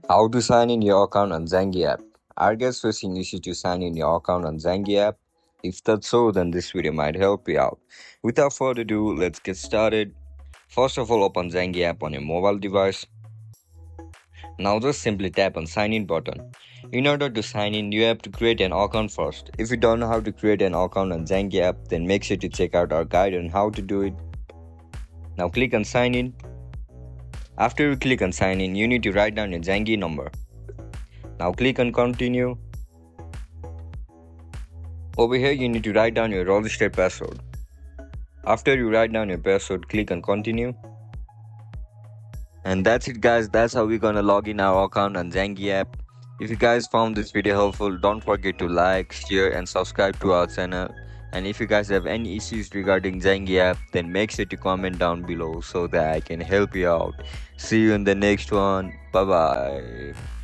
How to sign in your account on Zangi app. Are guys facing issue to sign in your account on Zangi app? If that's so, then this video might help you out. Without further ado, let's get started. First of all, open Zangi app on your mobile device. Now just simply tap on sign in button. In order to sign in, you have to create an account first. If you don't know how to create an account on Zangi app, then make sure to check out our guide on how to do it. Now click on sign in. After you click on sign in, you need to write down your Zangi number. Now click on continue. Over here, you need to write down your registered password. After you write down your password, click on continue. And that's it, guys. That's how we're gonna log in our account on Zangi app. If you guys found this video helpful, don't forget to like, share, and subscribe to our channel. And if you guys have any issues regarding Zangi app, then make sure to comment down below so that I can help you out. See you in the next one. Bye bye.